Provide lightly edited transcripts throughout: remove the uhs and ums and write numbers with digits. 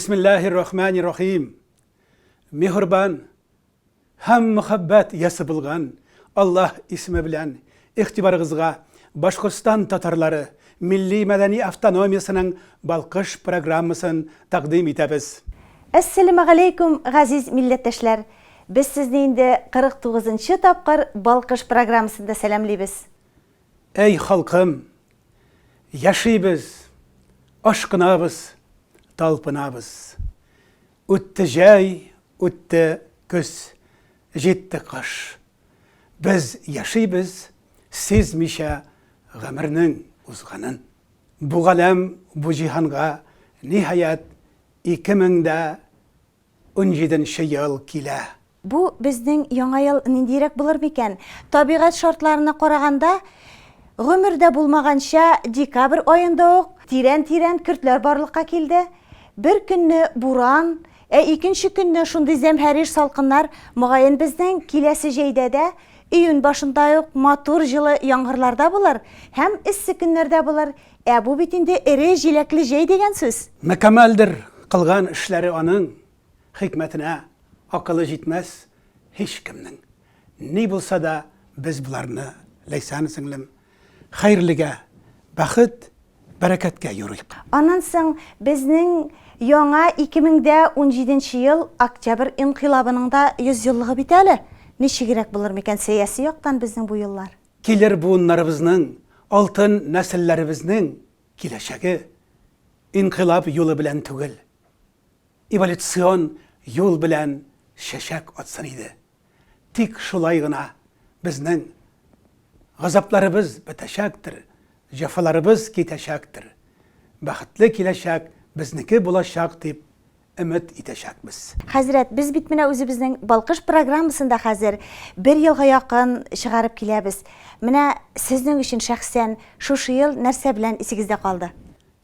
Bismillahirrahmanirrahim. Mehriban, ham muhabbat yası bulgan Allah ismi bilen ihtibarıgızga Başkurstan Tatarları Milli Medeni Avtonomiyasının Balkış programmasını takdim etemiz. Assalamu alaikum gaziz milletteşler. Biz sizni indi 49-cı tapqır Balkış programmasında selamlayız. Ey halkım, yaşaybız, aşkınabız, talpınabız. Üttü jay, üttü küs, jitti qaş. Biz yaşaybız, sezmişe gımırının uzganın. Bu galem, bu cihanğa nihayet 2017 yıl kila. Bu bizning yangi yil nindirek bular mikan? Tabiat şartlarına qaraganda ömürde bulmagancha dekabr oyunda tiren Kürtler barlıqqa keldi. Bir günni buran, ikinci günni şunday zemherir salqınlar muayyen bizning kelesi jeydede iyun başında motor жылы yağmurlarda bular. Hem issiq günlerde bular. Bu bitinde ere jilekli jey degan söz. Mükemmeldir kılgan işleri onun hikmetine akıllı jitmez hiç kimnin. Ne bulsa da biz bularını leysanı singlim hayırlıga, baxıt, bereketke yürüyük. Ondan soň bizning yanga 2017 yıl Oktyabr inqilabının da 100 yıllığı biteli. Neçe gerek bulur mikan siyasi yoktan bizning bu yıllar? Kelir buunlarımızın, altın nesillerimizin kileşegi inqilab yolu bilen tügül. Evolüsyon yol bilen şeşek atsın idi. Tik şulaygına bizning gazaplarımız biteşektir, cefalarımız kiteşektir. Baxtlı kileşek bizniki bulaşak deyip ümit itešekmiz. Hazret, biz bitmine özümüzün Balkış programmasında hazır bir yılga yakın çıkarıp kelebіз. Mine sizin için şahsen şu yıl nerse bilen isigizde kaldı?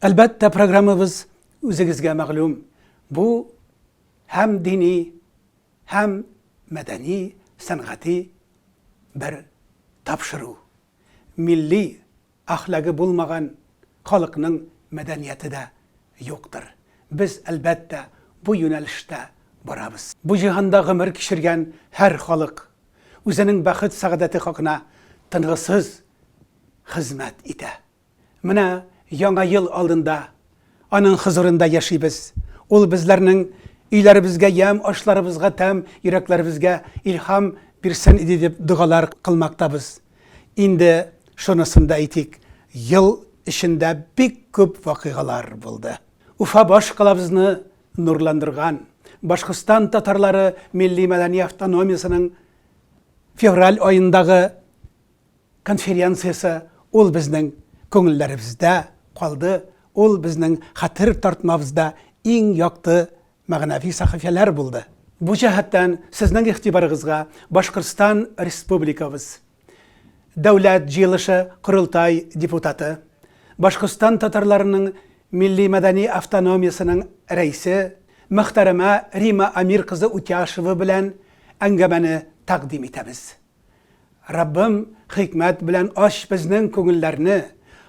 Elbette programımız özünüzge mağlum. Bu hem dini hem medeni sanatı bir tapşırı. Milli ahlakı bulmagan halkının medeniyeti de yoktur. Biz elbette bu yönelişte barabız. Bu cihanda gımır kişirgen her halk özünün baxıt saadeti hakkına tınğısız hizmet ite. Mine yana yıl aldında anın huzurunda yaşaybız. Ol bizlerinin uylarımızga yem, aşlarımızga tem, yüreklerimizge ilham birsen idi dep dualar kılmaktayız. Indi şunusunda aytik, yıl içinde bik köp vakıgalar buldu. Ufa başkalarımızı nurlandırgan, Başkurstan Tatarları Milli Medeni Avtonomiyasının fevral ayındağı konferansiyası ol bizning köngüllerimizde kaldı. Ol bizning hatır tartmamızda en yaktı mağnavi sahifeler buldu. Bu cihetten sizning ihtibarınızga Başkurstan Respublikamız Devlet Jiyılışı Kurultay Deputatı, Başkurstan Tatarlarının Milli Medeni Avtonomiyasının reisi Muhtereme Rima Amir kızı Utyaşıvı bilen engemeni takdim etemiz. Rabbim hikmet bilen aş bizning köngüllerini,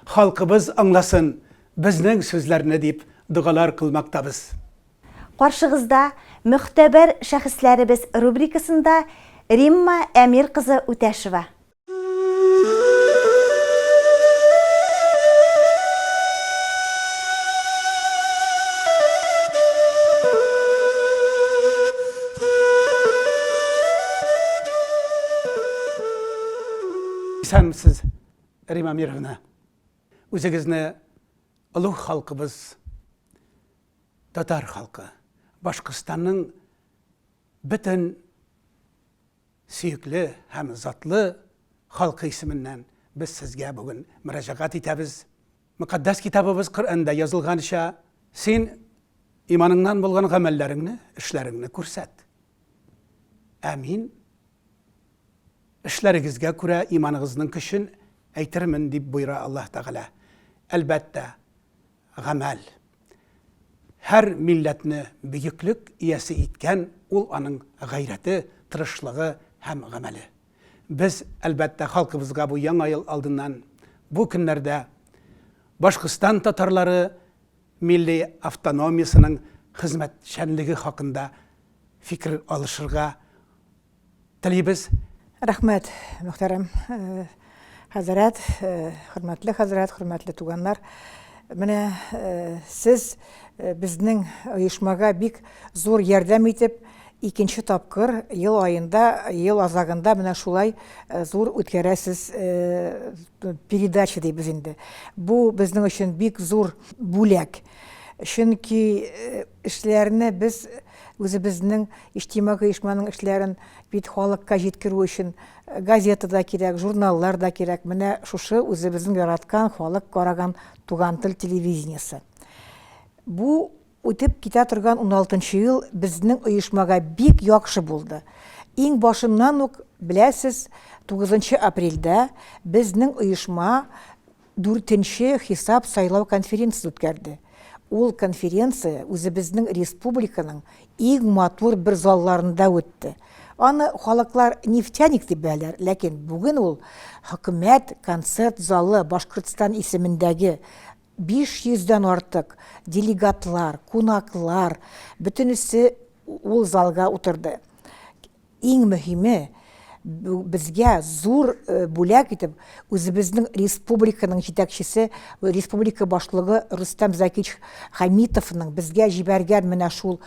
halkımız anlasın bizning sözlerini deyip dualar kılmaktayız. Qarşığızda mühteber şahıslarımız rubrikasında Rima Amir kızı Utyaşıva. Sen misiniz Rima Amir'ine? Özünüzü uluğ halkımız, Tatar halkı, Başkurstan'ın bütün süyüklü hem zatlı halkı isminden biz sizge bugün müracaat etemiz. Mukaddes kitabımız Kur'an'da yazılganışa sen imanından bulgan amellerini, işlerini ko'rsat. Amin. İşleringizge göre imanınızın kışın eytirmin deyip buyura Allah Teala. Elbette gamel. Her milletini büyüklük iyesi itken ol anın gayreti, tırışlığı hem gameli. Biz elbette halkımızga bu yangi yıl aldından bu günlerde Başkurstan Tatarları Milli Avtonomiyasının хезмәтчәнлеге хакында фикер алышырга телибез. Рәхмәт, мөхтәрәм хәзрәт, хөрмәтле хәзрәт, хөрмәтле туганнар. Менә сез безнең оешмага бик зур ярдәм итеп, икенче тапкыр ел айында, ел азагында менә шулай зур үткәрәсез передача дибез инде. Бу безнең өчен бик зур бүләк. Чөнки эшләрне без үзебезнең иҗтимагый оешманың эшләрен бит халыкка җиткерү өчен газета да кирәк, журналлар да кирәк. Менә шушы үзебезнең яраткан, халык караган туган тел телевидениесе. Бу үтеп китә торган 16-нчы ел безнең оешмага бик яхшы булды. Иң башыннан ук беләсез, 9 апрельдә безнең оешма 4-нче хисап сайлау конференциясе үткәрде. Ул конференция үзебезнең республиканың иң матур бер залларында үтте. Аны халыклар нефтяник дип беләләр, ләкин бүген ул хөкүмәт концерт залы Башкортстан исемендәге 500-дән артык делегатлар, кунаклар, бөтенесе ул залга утырды. Иң мөһиме, безгә зур бүләк итеп үзебезнең республиканың җитәкчесе, республика башлыгы Рустам Закич Хамитовның безгә җибәргән менә шул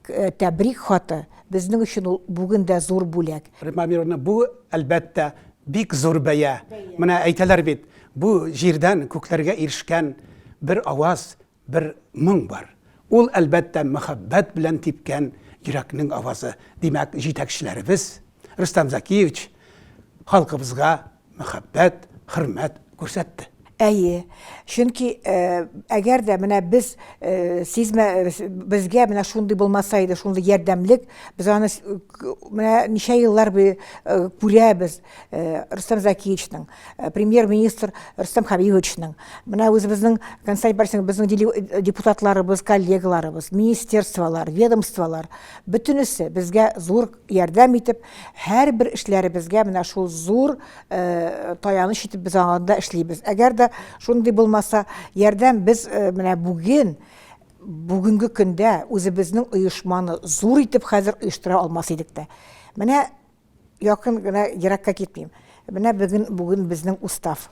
тәбрик хаты безнең өчен ул бүген дә зур бүләк. Рима Амировна, бу әлбәттә бик зур бәя. Менә әйтәләр бит, бу җирдән күкләргә ирешкән бер аваз, бер моң бар. Ул әлбәттә мәхәббәт белән типкән йөрәкнең авазы. Димәк, җитәкчеләребез Рустам Закиевич халкыбызга мәхәббәт, хөрмәт күрсәтте. Әйе, чөнки әгәр дә менә без безгә менә шундый булмаса иде, шундый ярдәмлек, без аны менә ничә еллар күрәбез. Рустам Закиевичның, премьер-министр Рустам Хәбибовичның, менә үзебезнең Конституция партиясының безнең депутатларыбыз, коллегаларыбыз, министерстволар, ведомстволар, бөтенесе безгә зур ярдәм итеп, һәрбер эшләребезгә менә шул зур таяныч итеп без анда эшлибез. Әгәр дә шундый булмаса, ярдәм без менә бүгенге көндә үзебезнең оешманы зур итеп хәзер оештыра алмас идек тә. Менә якын гына еракка китмим. Менә бүген безнең устав.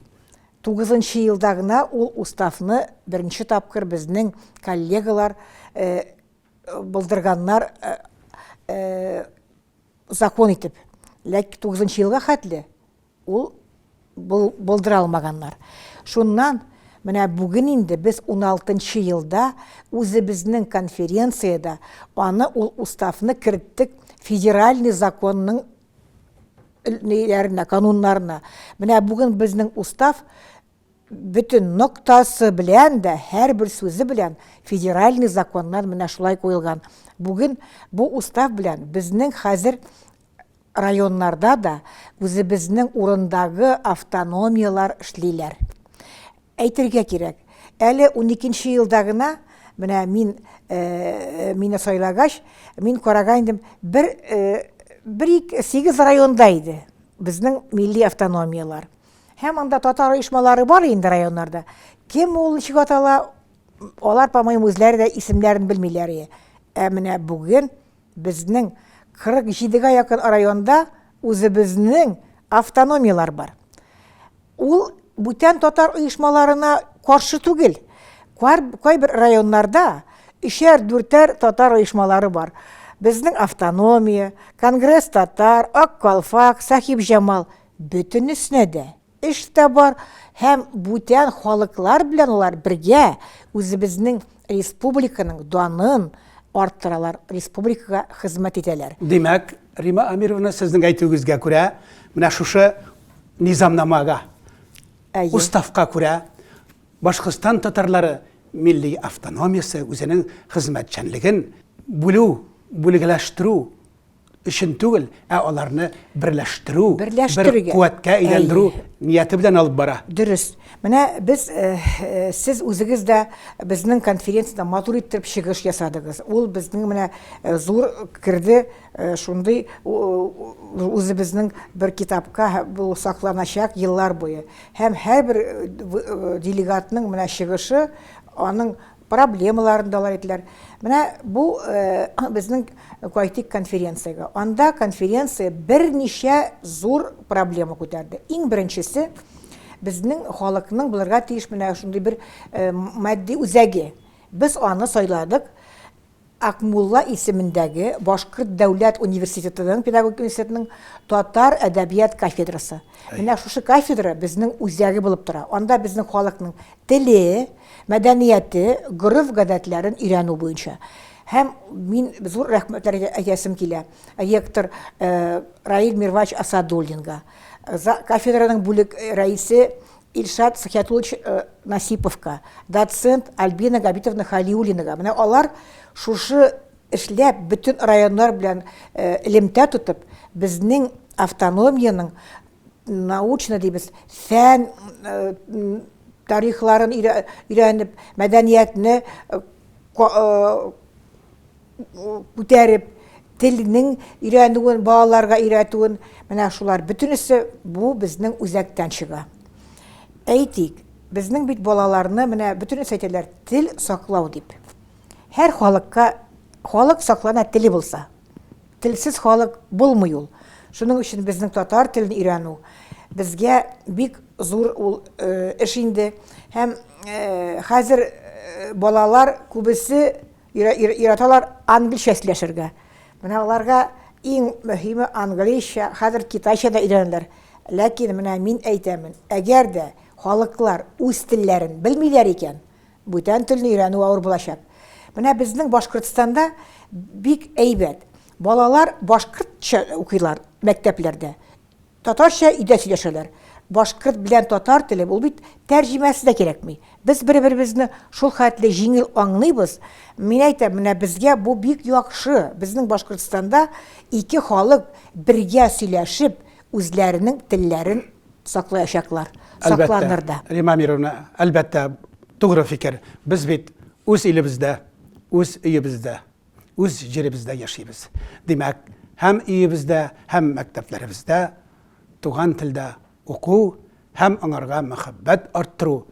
9-нчы елда гына ул уставны беренче тапкыр безнең коллегалар булдырганнар закон итеп. Ләкин 9-нчы елга хәтле ул булдыра алмаганнар. Шуннан менә бүген инде без 16-нчы елда үзебезнең конференцияда аны ул уставны керттек федеральный законның кануннарына. Менә бүген безнең устав бөтен ноктасы белән дә, һәрбер сүзе белән федеральный законнар менә шулай куелган. Бүген бу устав белән безнең хәзер районнарда да үзебезнең урындагы автономиялар эшлиләр. Әйтергә кирәк. Әле 12-нчы елда гына менә мине сайлагач, мин караган идем, 8 районда иде безнең милли автономиялар. Һәм анда татар оешмалары бар инде районнарда. Кем ул ничек атала, алар по-моему үзләре дә исемнәрен белмиләр. Менә бүген безнең 47-гә якын районда үзебезнең автономиялар бар. Ул бүтән татар оешмаларына каршы түгел. Кайбер районнарда 3-4 татар оешмалары бар. Безнең автономия, Конгресс татар, Ак Калфак, Сахиб Җамал бөтенесенә дә эш тә бар. Һәм бүтән халыклар белән улар бергә үзебезнең республиканың данын арттыралар, республикага хезмәт итәләр. Димәк, Рима Амировна, сезнең әйтүегезгә күрә, менә шушы низамнамага, уставка күрә, Башкортстан татарлары милли автономиясе үзенең хезмәтчәнлеген бүлегләштерү өчен түгел, аларны берләштерү, бер куәткә әйләндерү нияте белән алып бара. Дөрес. Менә без сез үзегез дә безнең конференцияда матур итеп чыгыш ясадыгыз. Ул безнең менә зур кирде, шундый үзебезнең бер китапка бу сакланачак еллар буе. Һәм һәрбер делегатның менә чыгышы аның проблемаларын да алар иделәр. Менә бу безнең Кайтик конференцияга. Анда конференция берничә зур проблема күтәрде. Иң беренчесе безнең халыкның булырга тиеш менә шундый бер матди үзәге. Без аны сайладык. Акмулла исемендәге Башкорт дәүләт университетының педагогик институтының татар әдәбият кафедрасы. Менә шушы кафедра безнең үзәге булып тора. Анда безнең халыкның теле, мәдәнияте, гореф-гадәтләрен өйрәнү буенча. Һәм мин зур рәхмәтләр әйтәсем килә. Ректор Раил Мирвач Асадуллинга, кафедраның бүлек рәисе Ильшат Сахиатулович Насиповка, доцент Альбина Габитовна Халиуллинага. Менә алар шушы эшләп бөтен районнар белән элемтә тотып, безнең автономияның научно дибез, фән тарихларын өйрәнеп, мәдәниятне күтәреп, телнең өйрәнүен, балаларга өйрәтүен, менә шулар бөтенесе бу безнең үзәктән чыга. Әйтик, безнең бит балаларны менә бөтенесе әйтәләр, тел саклау дип. Һәр халык саклана теле булса. Телсез халык булмый ул. Шуның өчен безнең татар телен өйрәнү безгә бик зур ул эш инде. Һәм хәзер балалар күбесе яраталар английчә сөйләшергә. Менә аларга иң мөһиме английчә, хәзер китайча да өйрәнәләр. Ләкин менә мин әйтәмен, әгәр дә халыклар үз телләрен белмиләр икән, бүтән телне өйрәнү авыр булачак. Менә безнең Башкортстанда бик әйбәт. Балалар башкортча укыйлар мәктәпләрдә. Татарча өйдә сөйләшәләр. Башкорт белән татар теле ул бит тәрҗемәсе дә кирәкми. Без бер-беребезне шул хәтле җиңел аңлыйбыз. Мин әйтәм, менә безгә бу бик яхшы. Безнең Башкортстанда ике халык бергә сөйләшеп, үзләренең телләрен саклаячаклар. Сакланыр да. Рима Мировна, әлбәттә, тугры фикер. Без бит үз илебездә, үз өебездә, үз җиребездә яшибез. Димәк, һәм өебездә, һәм мәктәпләребездә туган телдә уку һәм аңарга мәхәббәт арттыру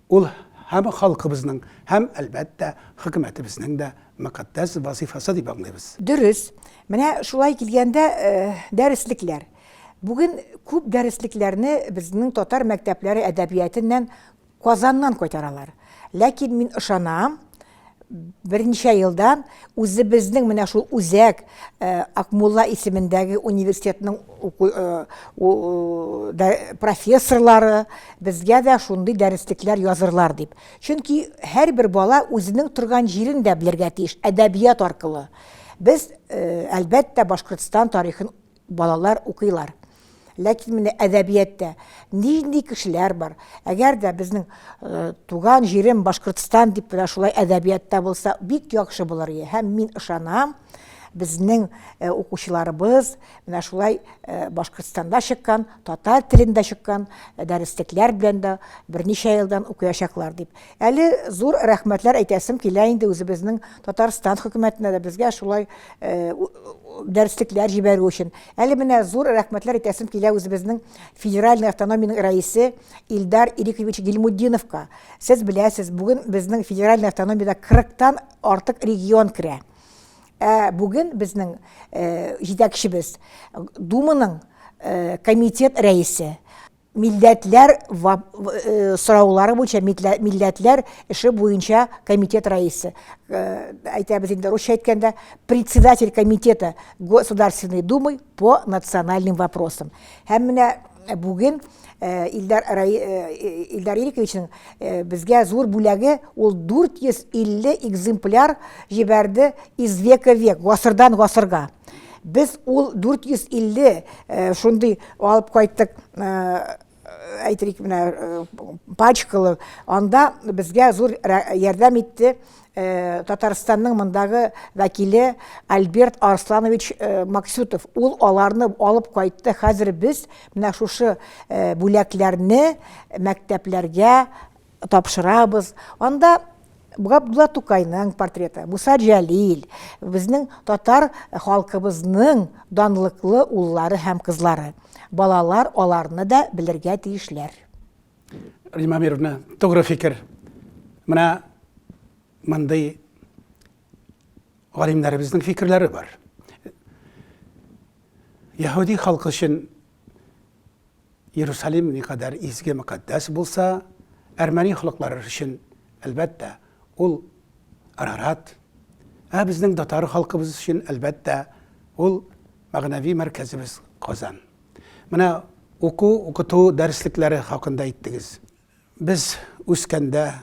ул һәм халкыбызның, һәм әлбәттә хөкүмәтебезнең дә мөкатдәс вазифасы дип аңлыйбыз. Дөрес. Менә шулай килгәндә дәреслекләр. Бүген күп дәреслекләрне безнең татар мәктәпләре әдәбиятыннан Казаннан кайтаралар. Ләкин мин ышанам, берничә елдан үзебезнең менә шул үзәк Акмулла исемендәге университетның профессорлары безгә дә шундый дәреслекләр язырлар дип. Чөнки һәрбер бала үзенең торган җирен дә белергә тиеш әдәбият аркылы. Без әлбәттә Башкортстан тарихын балалар укыйлар. Ләкин менә әдәбиятта нинди кешеләр бар. Әгәр дә безнең туган җирем Башкортстан дип шулай әдәбиятта булса, бик яхшы булыр иде. Һәм мин ышанам, безнең укучыларыбыз менә шулай Башкортстанда чыккан, татар телендә чыккан дәреслекләр белән дә берничә елдан укыячаклар дип. Әле зур рәхмәтләр әйтәсем килә инде үзебезнең Татарстан хөкүмәтенә дә безгә шулай дәреслекләр җибәрү өчен. Әле менә зур рәхмәтләр әйтәсем килә үзебезнең федераль автономиянең рәисе Илдар Ирикович Гилмутдиновка. Сез беләсез, бүген безнең федераль автономиядә 40тан артык регион керә. Бүген безнең җитәкчебез Думаның комитет рәисе, милләтләр сораулары буенча милләтләр эше буенча комитет рәисе. Әйтәбез инде русча әйткәндә председатель комитета Государственной Думы по национальным вопросам. Һәм менә бүген Илдар Ириковичның безгә зур бүләге ул 450 экземпляр җибәрде из века век, гасырдан гасырга. Біз ул 450 шундый алып кайттык, әйтик менә пачкалы. Анда безгә зур ярдәм итте Татарстанның мондагы вәкиле Альберт Арсланович Максютов. Ул аларны алып кайтты. Хәзер без менә шушы бүләкләрне мәктәпләргә тапшырабыз. Анда Габдулла Тукайның портреты, Муса Джалил, безнең татар халкыбызның данлыклы уллары һәм кызлары. Балалар аларны да белергә тиешләр. Рима Мировна, тугры фикер. Менә мындай галимнәребезнең фикерләре бар. Яһуди халкы өчен Иерусалим никадәр изге мөкаддәс булса, Әрмәни халыклары өчен әлбәттә ул Арарат, безнең татар халкыбыз өчен әлбәттә ул мәгънәви мәркәзебез Казан. Менә укыту дәреслекләре хакында әйттегез. Без үскәндә,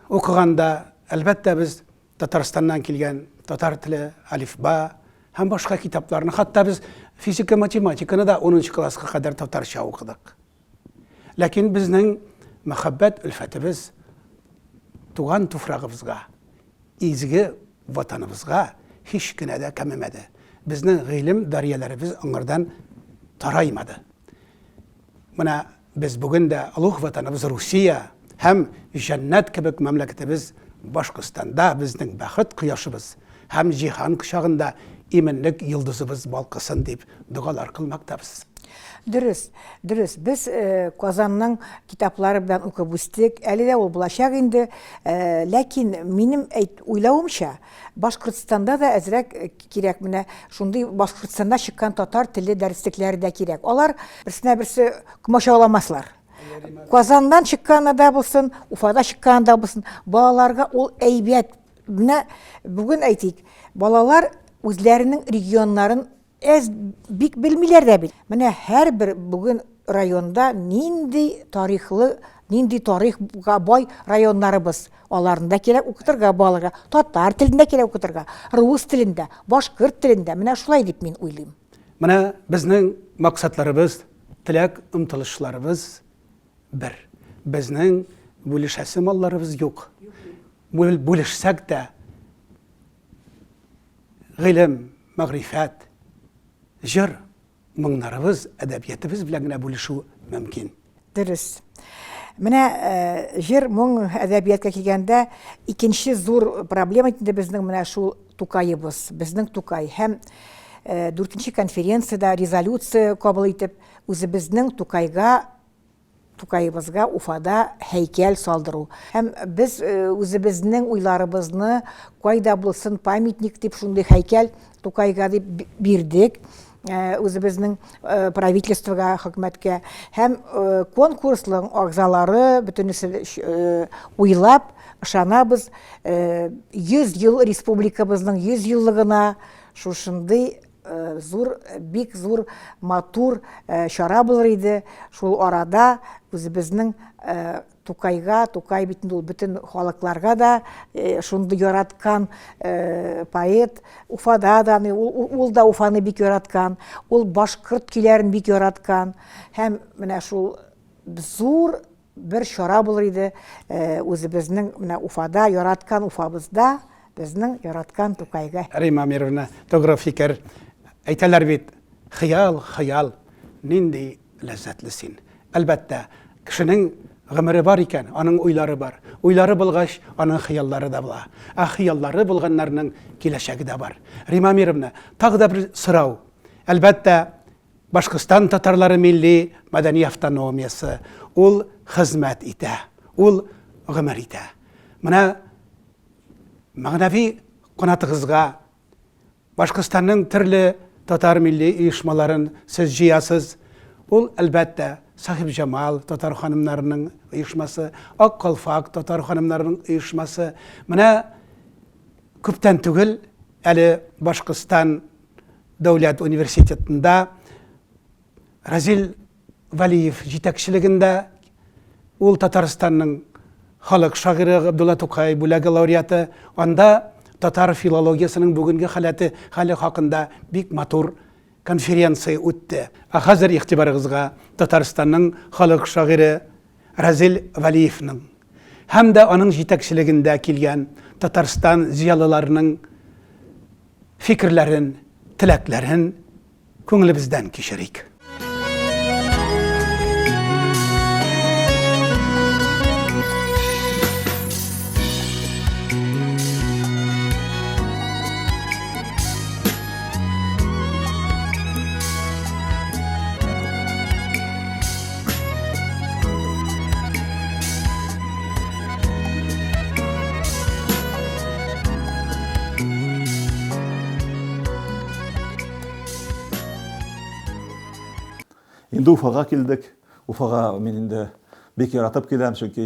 укыганда, әлбәттә без Татарстаннан килгән татар теле, алифба һәм башка китапларны, хатта без физика, математиканы да 10нчы класска кадәр татарча укыдык. Ләкин безнең мәхәббәт өлфәтебез туган туфрагыбызга, изге ватаныбызга һич кенә дә кәмемәде. Безнең гыйлем дарьяларыбыз аңардан тараймады. Менә без бүген дә улуг ватаныбыз Русия һәм җәннәт кебек мәмләкәтебез Башкортстанда безнең бәхет кояшыбыз һәм җиһан кочагында именлек йолдызыбыз балкысын дип дугалар кылмактабыз. Дөрес. Без Казанның китаплары белән укып үстек. Әле дә ул булачак инде. Ләкин минем уйлавымча, Башкортстанда да әзрәк кирәк. Менә шундый Башкортстанда чыккан татар теле дәреслекләре дә кирәк. Алар берсенә-берсе комачауламаслар. Казаннан чыкканы да булсын, Уфада чыкканы да булсын, балаларга ул әйбәт. Менә бүген әйтик, балалар үзләренең регионнарын бик белмиләр дә бит. Менә һәрбер бүген районда нинди тарихка бай районнарыбыз. Аларында кирәк укытырга балаларга, татар телендә кирәк укытырга, рус телендә, башкорт телендә. Менә шулай дип мин уйлыйм. Менә безнең максатларыбыз, теләк, омтылышларыбыз бер. Безнең бүлешәсе малларыбыз юк. Бүлешсәк тә гыйлем, мәгърифәт, җыр, моңнарыбыз, әдәбиятыбыз белән генә бүлешү мөмкин. Дөрес. Менә җыр, моң, әдәбиятка килгәндә икенче зур проблема инде безнең менә шул Тукайыбыз, безнең Тукай. Һәм 4нче конференцияда резолюция кабул итеп, үзебезнең Тукайыбызга Уфада һәйкәл салдыру. Һәм без үзебезнең уйларыбызны кайда булсын памятник дип шундый һәйкәл Тукайга дип бирдек. Үзебезнең правительствога, хөкүмәткә. Һәм конкурслың агзалары бөтенесе уйлап, ышанабыз 100 ел республикабызның 100 еллыгына шушындый бик зур матур чара булыр иде. Шул арада үзебезнең Тукай бит ул бөтен халыкларга да шундый яраткан поэт, Уфада да, ул да Уфаны бик яраткан, ул башкорт көйләрен бик яраткан. Һәм менә шул зур бер чара булыр иде үзебезнең менә Уфада яраткан Уфабызда безнең яраткан Тукайга. Рима Амировна, тогра фикер әйтәләр бит, хыял, нинди ләззәтле син. Әлбәттә, кешенең гомере бар икән, аның уйлары бар. Уйлары булгач, аның хыяллары да була. Хыяллары булганнарның киләчәге дә бар. Рима Амировна, тагы да бер сорау. Әлбәттә, Башкортстан татарлары милли мәдәни автономиясы, ул хезмәт итә, ул гомер итә. Менә мәгънәви канатыгызга Башкортстанның төрле татар милли оешмаларын сез җыясыз. Ул әлбәттә Сахиб Җамал татар ханымнарының оешмасы, Ак Калфак татар ханымнарының оешмасы. Менә күптән түгел әле Башкортстан дәүләт университетында Разил Валиев җитәкчелегендә ул Татарстанның халык шагыйре Габдулла Тукай бүләге лауреаты, анда татар филологиясының бүгенге хәле хакында бик матур конференция үтте. Хәзер игътибарыгызга Татарстанның халык шагыйре Разил Валиевның һәм дә аның җитәкчелегендә килгән Татарстан зиялыларының фикерләрен, теләкләрен күңелебездән кичерик. Инде Уфага килдек. Уфага мен инде бик яратып киләм, чөнки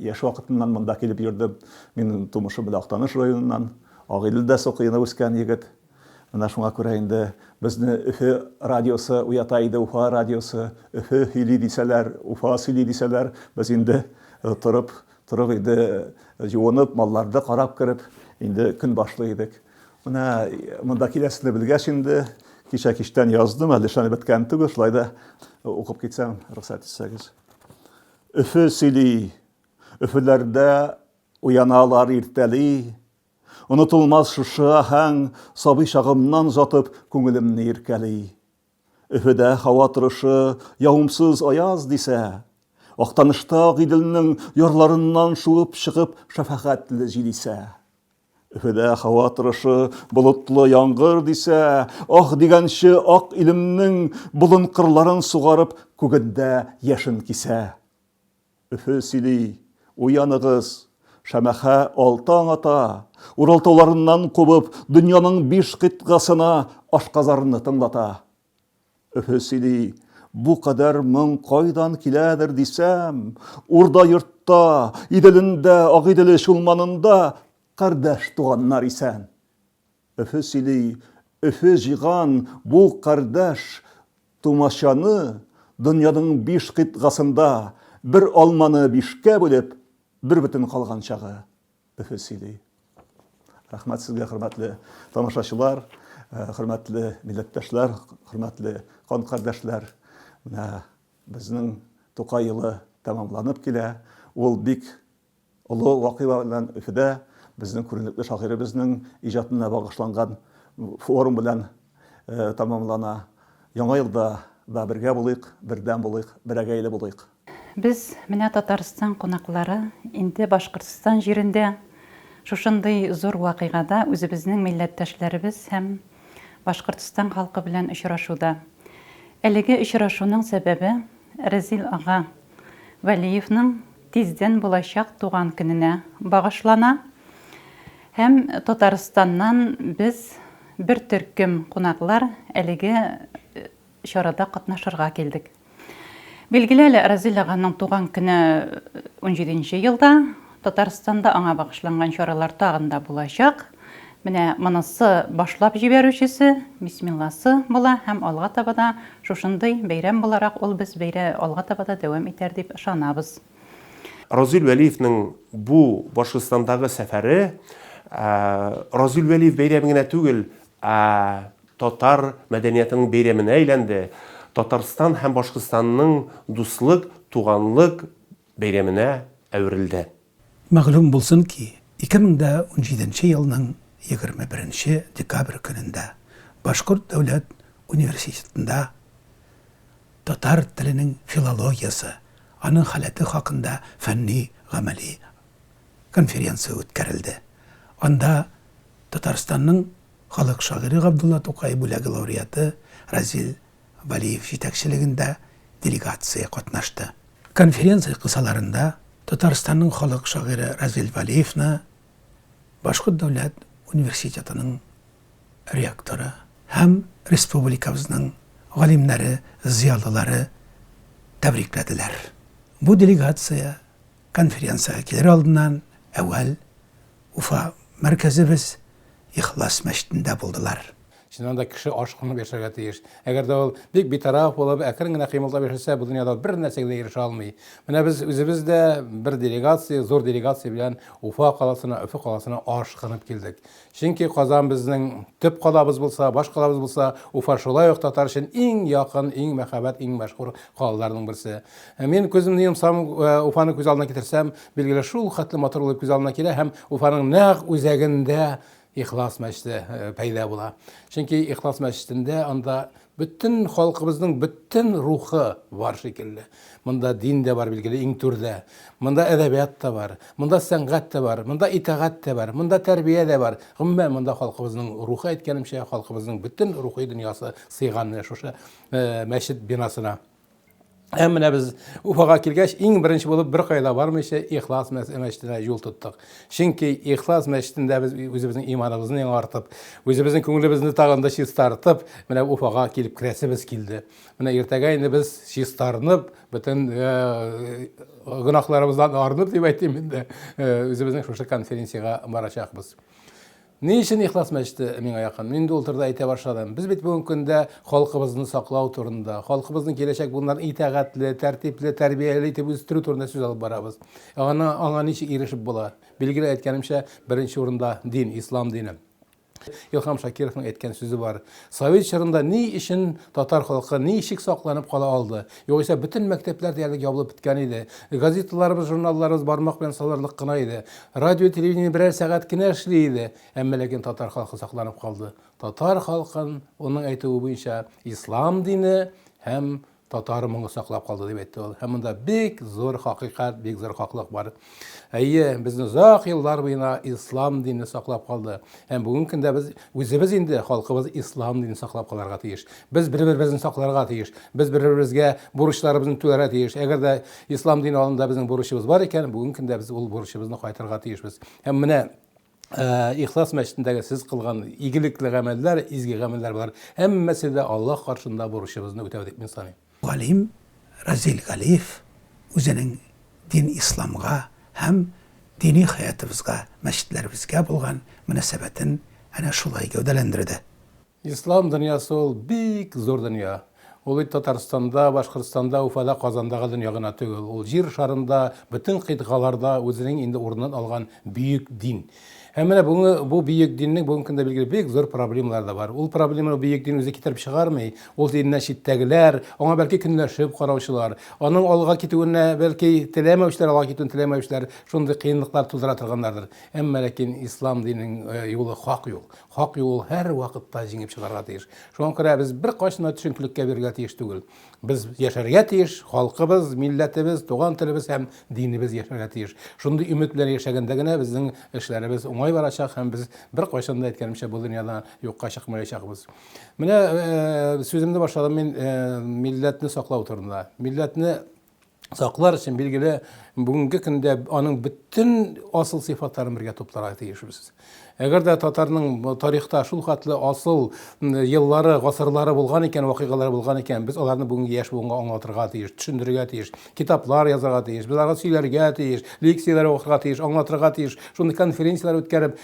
яшь вакытымнан монда килеп йөрдем. Минем тумышым белән Актаныш районыннан, Агыйделдә Сокыена үскән егет. Менә шуңа күрә инде безне Өфе радиосы уята иде, Уфа радиосы, Өфе сөйли дисәләр, Уфа сөйли дисәләр, без инде торып инде юынып, малларды карап кереп, инде көн башлый идек. Менә монда киләсене белгәч инде кичә кичтән яздым, әле шуны беткән түгел, шулай да укып китсәм, рөхсәт итсәгез. Өфе сөйли, Өфеләрдә уяналар иртәли, онытылмас шушы аһәң сабый чагымнан затып күңелемне иркәли. Өфедә һава торышы явымсыз аяз дисә, Актанышта Агыйделнең ярларыннан шуып чыгып шәфәгатьле җил исә. Өфедә һава торышы болытлы яңгыр дисә, ах дигәнче ак илемнең болын кырларын сугарып күгендә яшен кисә. Өфе сөйли, уяныгыз, шәмәхә алтаң ата, уралтауларыннан кубып, дөньяның 5 кыйтгасына ашказарны тыңлата. Өфе сөйли, бу кадәр моң кайдан киләдер дисәм, урда йортта, Иделендә, Агыйделе чулманында кардәш туганнар исән. Өфе сөйли, Өфе җыйган бу кардәш тумачаны дөньяның 5 кыйтгасында бер алманы 5кә бүлеп, бер бөтен калган чагы. Өфе сөйли. Рәхмәт сезгә, хөрмәтле тамашачылар, хөрмәтле милләттәшләр, хөрмәтле кан кардәшләр. Менә безнең Тукай елы тәмамланып килә. Ул бик олы вакыйга белән Өфедә безнең күренекле шагыйребезнең иҗатына багышланган форум белән тәмамлана. Яңа елда да бергә булыйк, бердәм булыйк, берәгәйле булыйк. Biz менә Татарстан кунаклары инде Башкортстан җирендә шушындый зур вакыйгада үзебезнең милләттәшләребез һәм Башкортстан халкы белән очрашуда. Әлеге очрашуның сәбәбе Разил ага Вәлиевнең тиздән булачак туган көненә багышлана. Һәм Татарстаннан без бер төркем кунаклар әлеге чарада катнашырга килдек. Билгеле әле Разил аганың туган көне 17 елда, Татарстанда аңа багышланган чаралар тагында булачак. Менә монысы башлап җибәрүчесе, бисмилласы була һәм алга таба да шушындый бәйрәм буларак ул без алга таба да дәвам итәр дип ышанабыз. Разил Вәлиевнең бу Башкортстандагы сәфәре Разил Вәлиев бәйрәменә түгел, татар мәдәниятының бәйрәменә әйләнде. Татарстан һәм Башкортстанның дуслык, туганлык бәйрәменә әверелде. Мәгълүм булсын ки, 2017 елның 21 декабрь көнендә Башкорт дәүләт университетында татар теленең филологиясы, аның халаты хакында фәнни гамәли конференция үткәрелде. Анда Татарстанның халык шагыйре Габдулла Тукай бүләге лауреаты Разил Вәлиев җитәкчелегендә делегация катнашты. Конференция кысаларында Татарстанның халык шагыйре Разил Вәлиевны Башкорт дәүләт университетының ректоры һәм республикабызның галимнәре, зиялылары тәбрикләделәр. Бу делегация конференцияга килер алдыннан әүвәл Уфа мәркәзебез Ихлас мәчетендә булдылар. Шуннан да кеше ашкынып яшәргә тиеш. Әгәр дә ул бик битараф булып, әкрен генә кыймылдап яшәсә, бу дөньяда бер нәрсәгә дә ирешә алмый. Менә без үзебез дә бер делегация, зур делегация белән Уфа каласына, Өфе каласына ашкынып килдек. Чөнки Казан безнең төп калабыз булса, баш калабыз булса, Уфа шулай ук татар өчен иң якын, иң мәхәббәт, иң мәшһүр калаларның берсе. Мин күземне йомсам, Уфаны күз алдына китерсәм, билгеле шул хәтле матур булып күз алдына килә һәм Уфаның нәкъ үзәгендә Ихлас мәчете пайда була. Чөнки Ихлас мәчетендә анда бөтен халкыбызның бөтен рухы бар шикелле. Монда дин дә бар билгеле иң түрдә. Монда әдәбият та бар, монда сәнгать та бар, монда итагать та бар, монда тәрбия дә бар. Гомумән монда халкыбызның рухы әйткәнемчә, халкыбызның бөтен рухи дөньясы сыйган шушы мәчет бинасына. Һәм менә без Уфага килгәч, иң беренче булып бер кайда бармыйча Ихлас мәчетенә юл тоттык. Чөнки Ихлас мәчетендә без үзебезнең иманыбызны яңартып, үзебезнең күңелебезне тагын да чистартып, менә Уфага килеп керәсебез килде. Менә иртәгә инде без чистарынып, бөтен гөнаһларыбыздан арынып дип әйтим инде, үзебезнең шушы конференциягә барачакбыз. Ни өчен Ихлас мәчете миңа якын? Мин дә ул турыда әйтә башладым. Без бит бүгенге көндә халкыбызны саклау турында, халкыбызның киләчәк буыннан итәгатьле, тәртипле, тәрбияле итеп үстерү турында сүз алып барабыз. Аңа ничек ирешеп була? Билгеле әйткәнемчә, беренче урында дин, ислам дине. Илһам Шакировның әйткән сүзе бар. Совет чорында ни өчен татар халкы ничек сакланып кала алды? Югыйсә бөтен мәктәпләр диярлек ябылып беткән иде. Газеталарыбыз, журналларыбыз бармак белән салырлык кына иде. Радио, телевидение берәр сәгать кенә эшли иде. Әмма ләкин татар халкы сакланып калды. Татар халкын, оның әйтүе буенча, ислам дине һәм татар моңы саклап калды дип әйтте ул. Һәм монда бик зур хакыйкать, бик зур хаклык бар. Әйе, безне озак еллар буена ислам дине саклап калды. Һәм бүгенге көндә без үзебез инде халкыбыз ислам дине саклап калырга тиеш. Без бер-беребезне сакларга тиеш. Без бер-беребезгә бурычларыбызны түләргә тиеш. Әгәр дә ислам дине алында безнең бурычыбыз бар икән, бүгенге көндә без ул бурычыбызны кайтарырга тиешбез. Һәм менә Ихлас мәчетендәге сез кылган игелекле гамәлләр, изге гамәлләр бар. Һәммәсе дә Аллаһ каршында бурычыбызны үтәү дип мин саныйм. Галим Разил Галиев үзенең дин исламга һәм дини хаятыбызга, мәчетләребезгә булган мөнәсәбәтен әнә шулай гәүдәләндерде. Ислам дөньясы ул бик зур дөнья. Ул бит Татарстанда, Башкортстанда, Уфада, Казандагы дөнья гына түгел. Ул җир шарында, бөтен кыйтгаларда үзенең инде урынын алган бөек дин. Һәм менә бу бөек диннең бүгенге көндә билгеле бик зур проблемалар да бар. Ул проблеманы бөек дин үзе китереп чыгармый. Ул диннән читтәгеләр, аңа бәлки көнләшеп караучылар, аның алга китүенә бәлки теләмәүчләр, алга китүен теләмәүчләр шундый кыенлыклар тудыра торганнардыр. Әмма ләкин ислам диненең юлы хак юл. Хак юл һәр вакытта җиңеп чыгарга тиеш. Шуңа күрә без бер кайчан төшенкелеккә бирергә тиеш түгел. Без яшәргә тиеш, халкыбыз, милләтебез, туган телебез һәм динебез яшәргә тиеш. Шундый өмет белән яшәгәндә генә безнең эшләребез уңай барачак һәм без бер кайчан да әйткәнемчә бу дөньяда юкка чыкмаячакбыз. Менә сүземне башладым мин милләтне саклау турында. Милләтне саклар өчен билгеле бүгенге көндә аның бөтен асыл сыйфатларын бергә тупларга тиешбез. Әгәр дә татарның тарихта шул хәтле асыл еллары, гасырлары булган икән, вакыйгалары булган икән, без аларны бүгенге яшь буынга аңлатырга тиеш, төшендерергә тиеш, китаплар язарга тиеш, без аларга сөйләргә тиеш, лекцияләр укырга тиеш, аңлатырга тиеш, шундый конференциялар үткәреп,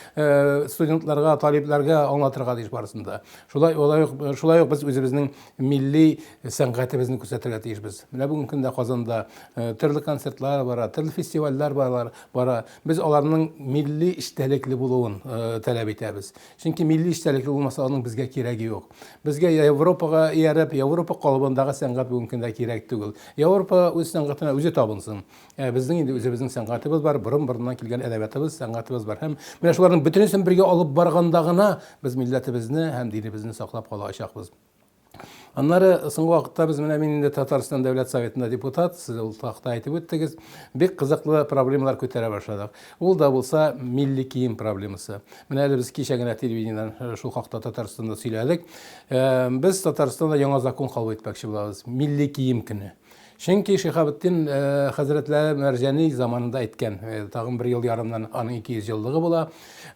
студентларга, талибләргә аңлатырга тиеш барысында. Шулай ук без үзебезнең милли сәнгатебезне күрсәтергә тиешбез. Менә бүгенге көндә Казанда төрле концертлар бара, төрле фестивальләр бара. Без аларның милли эчтәлекле булуын таләп итәбез. Чөнки милли эчтәлекле булмаса, аның безгә кирәге юк. Безгә Европага ияреп, Европа калыбындагы сәнгать бүгенге көндә кирәк түгел. Европа үз сәнгатына үзе табынсын. Безнең инде үзебезнең сәнгатебез бар, борын-борыннан килгән әдәбиятыбыз, сәнгатебез бар. Һәм менә шуларның бөтенесен бергә алып барганда гына без милләтебезне һәм динебезне саклап калачакбыз. Аннары соңгы вакытта без менә мин инде Татарстан Дәүләт Советында депутат, сез ул хакта әйтеп үттегез, бик кызыклы проблемалар күтәрә башладык. Ул да булса милли кием проблемасы. Менә әле без кичә генә телевидениедән шул хакта Татарстанда сөйләдек. Без Татарстанда яңа закон кабул итмәкче булабыз. Милли кием көне. Чөнки Шиһабетдин хәзрәтләре Мәрҗани заманында әйткән, тагын бер ел ярымнан аның 200 еллыгы була.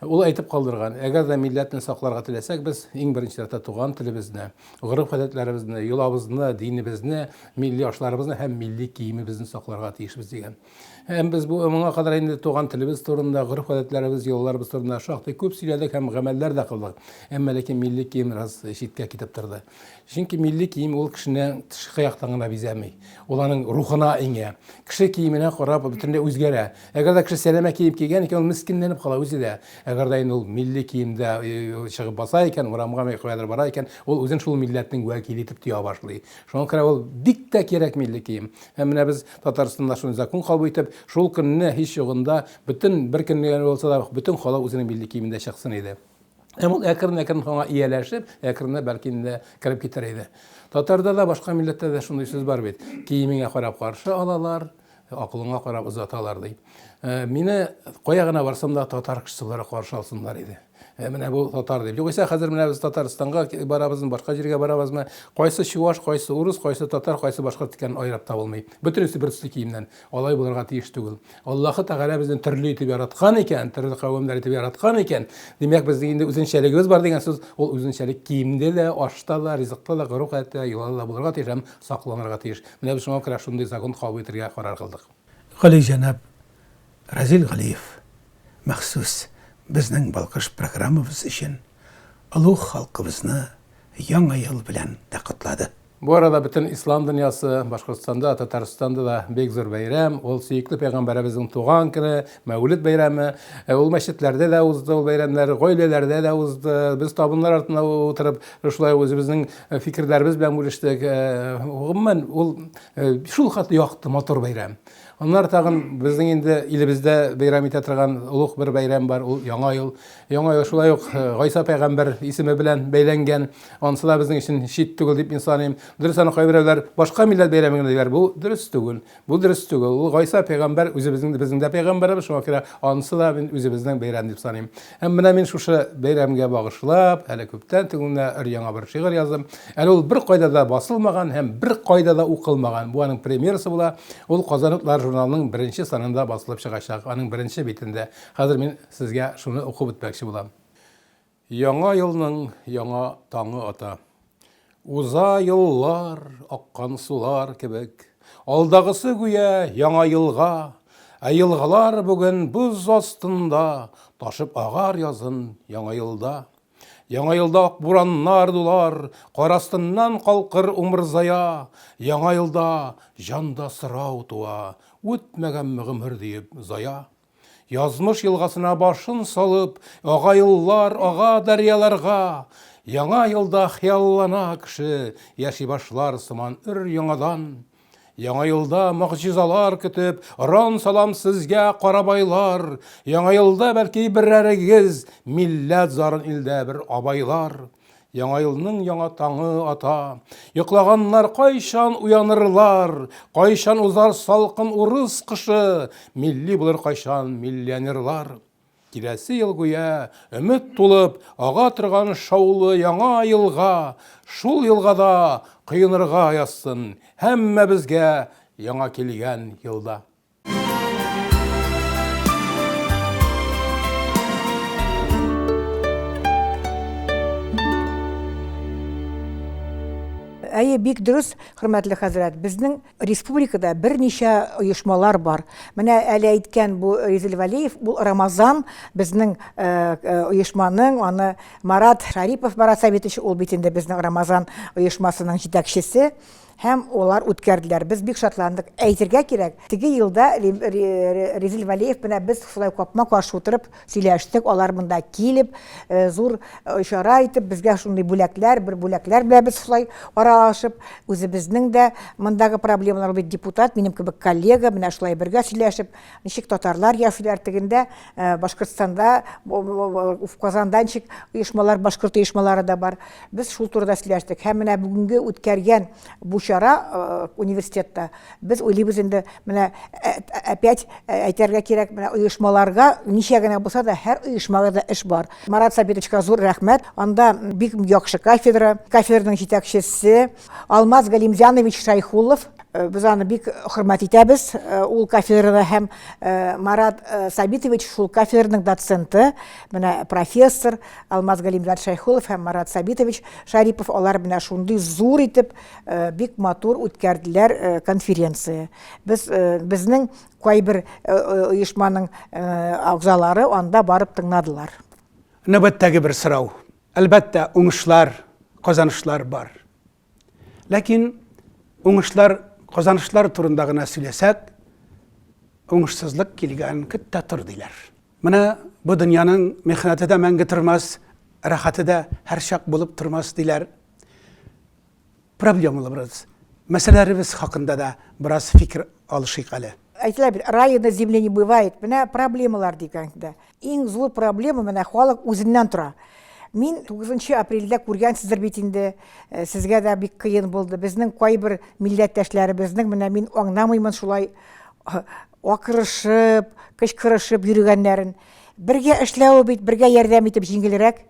Ул әйтеп калдырган, әгәр дә милләтне сакларга теләсәк, без иң беренчеләрдә туган телебезне, гореф-гадәтләребезне, юлабызны, динебезне, милли ашларыбызны һәм милли киемебезне сакларга тиешбез дигән. Һәм без бу моңа кадәр инде туган телебез турында, гореф-гадәтләребез, юлларыбыз турында шактый күп сөйләдек һәм гамәлләр дә кылдык. Әмма ләкин милли кием раз читкә китеп торды. Чөнки милли кием ул кешене тышкы яктан гына бизәми. Ул аның рухына иңә. Кеше киеменә карап бөтенләй үзгәрә. Әгәр дә кеше сәләмә киеп килгән икән, ул мискинләнеп кала үзе дә. Әгәр дә ул милли киемдә чыгып баса икән, урамга мәкъвәдер бара икән, ул үзен шул милләтнең вәкиле итеп тыя башлый. Шуңа күрә ул бик тә кирәк милли кием. Һәм менә без Татарстанда шундый закон кабул итеп, шул көнне һич югында бөтен бер көнне булса да бөтен халык үзенең милли киемендә чыксын иде. Һәм ул әкрен-әкрен аңа ияләшеп, әкренне бәлки инде киреп китер иде. Татарда да, башка милләттә дә шундый сүз бар бит. Киемеңә карап каршы алалар, акылыңа карап озаталар ди. Мине кая гына барсам да татар кешеләре каршы алсыннар иде. менә бу татар дип. Югыйсә хәзер менә без Татарстанга барабызмы, башка җиргә барабызмы, кайсы чуаш, кайсы урыс, кайсы татар, кайсы башкорт икәнен айрап табылмый. Бөтенесе бер төсле киемнән. Алай булырга тиеш түгел. Аллаһы Тәгалә безне төрле итеп яраткан икән, төрле кавемнәр итеп яраткан икән. Димәк, безнең инде үзенчәлегебез бар дигән сүз, ул үзенчәлек киемдә дә, ашта да, ризыкта да, гореф-гадәттә, юлда да булырга тиеш һәм сакланырга тиеш. Менә без шуңа күрә шундый закон кабул итәргә карар кылдык. Гали җанаб Разил Галиев махсус безнең балкыш программабыз өчен олуг халкыбызны яңа ел белән тәкъитлады. Бу арада бөтен ислам дөньясы, Башкортстанда, Татарстанда да бик зур бәйрәм. Ул сөекле пәйгамбәребезнең туган көне, Мәүлид бәйрәме. Ул мәчетләрдә дә узды, ул бәйрәмнәр гаиләләрдә дә узды. Без табыннар артына утырып, шулай үзебезнең фикерләребез белән бүлештек. Гомумән, ул шул хәтле якты, матур бәйрәм. Аннар тагын безнең инде илебездә бәйрәм итә торган улуг бер бәйрәм бар, ул Яңа ел. Яңа ел шулай ук Гайса пәйгамбәр исеме белән бәйләнгән. Анысы да безнең өчен шит түгел дип мин саныйм. Дөрес, аны кайберәүләр башка милләт бәйрәме генә диләр. Бу дөрес түгел. Бу дөрес түгел. Ул Гайса пәйгамбәр безнең дә пәйгамбәрбез, шуңа күрә анысы да мин үзебезнең бәйрәм дип саныйм. Һәм менә мин шушы бәйрәмгә багышлап, әле күптән түгелне яңа бер шигырь яздым. Әле ул бер кайда да басылмаган һәм бер кайда да укылмаган. Бу аның премьерасы була. Ул Казаныклар журналының беренче санында басылып чыгачак, аның беренче битендә. Хәзер мин сезгә шуны укып үтмәкче булам. Яңа елның яңа таңы ата. Уза еллар, аккан сулар кебек. Алдагысы гүя яңа елга. Ә елгалар бүген буз астында, ташып агар язын яңа елда. Яңа елда ак бураннар дулар, кар астыннан калкыр умырзая. Яңа елда жанда сырау туа, үтмәгән гомер диеп зая. Язмыш елгасына башын салып, ага еллар, ага дәрьяларга. Яңа елда хыяллана кеше, яши башлар сыман өр яңадан. Яңа елда мөгъҗизалар көтеп, ран салам сезгә карабайлар. Яңа елда бәлки берәрегез, милләт зарын илдә бер абайлар. Яңа елның яңа таңы ата. Йоклаганнар кайчан уянырлар, кайчан узар салкын урыс кышы, милли булыр кайчан миллионерлар. Киләсе ел гүя өмет тулып, ага торган шаулы яңа елга, шул елгада кыйынырга язсын һәммәбезгә яңа килгән елда. Әйе, бик дөрес, хөрмәтле хәзрәт. Безнең республикада берничә оешмалар бар. Менә әле әйткән бу Разил Вәлиев, бу Рамазан безнең оешманың, аны Марат Шарипов Марат Сабитович, ул бит инде безнең Рамазан оешмасының җитәкчесе. Һәм олар үткәрделәр. Без бик шатландык. Әйтергә кирәк, теге елда Разил Вәлиев белән без шулай капма-каршы утырып сөйләштек. Алар монда килеп, зур ишара итеп, безгә шундый бүләкләр, бер бүләкләр белән без шулай аралашып, үзебезнең дә мондагы проблемалар, бит депутат, минем кебек коллега, менә шулай бергә сөйләшеп, ничек татарлар яшиләр тегендә, Башкортстанда, в Казанда ничек оешмалар, башкорт оешмалары да бар. Без шул турыда сөйләштек. Һәм менә бүгенге үткәргән бу чара университетта без уйлыйбыз инде, менә опять әйтергә кирәк, менә оешмаларга ничә генә булса да һәр оешмага да эш бар. Марат Сабитовичка зур рәхмәт. Анда бик яхшы кафедраның җитәкчесе Алмаз Галимҗанович Шайхуллов. Без аны бик хөрмәт итәбез. Ул кафедрада һәм Марат Сабитович шул кафедраның доценты, менә профессор Алмаз Галимҗан Шайхуллов һәм Марат Сабитович Шарипов, алар менә шундый зур итеп бик матур үткәрделәр конференция. Безнең кайбер оешманың агзалары анда барып тыңладылар. Нәбәттәге бер сорау. Әлбәттә, уңышлар, казанышлар бар. Ләкин уңышлар, казанышлар турында гына сөйләсәк, уңышсызлык килгән көттә тор диләр. Менә бу дөньяның мехнәте дә мәңге тормас, рәхәте дә һәр чак булып тормас диләр. Проблемаларыбыз, мәсьәләләребез хакында да бераз фикер алышыйк әле. Әйтелә бит, рай на земле не бывает. Менә проблемалар дигәндә. Иң зур проблема менә халык үзеннән тора. Мин 9 апрельдә күргәнсездер бит инде, сезгә дә бик кыен булды. Безнең кайбер милләттәшләребезнең менә мин аңламыймын шулай акырышып, кычкырышып йөргәннәрен. бергә эшләү бит, бергә ярдәм итеп җиңелрәк.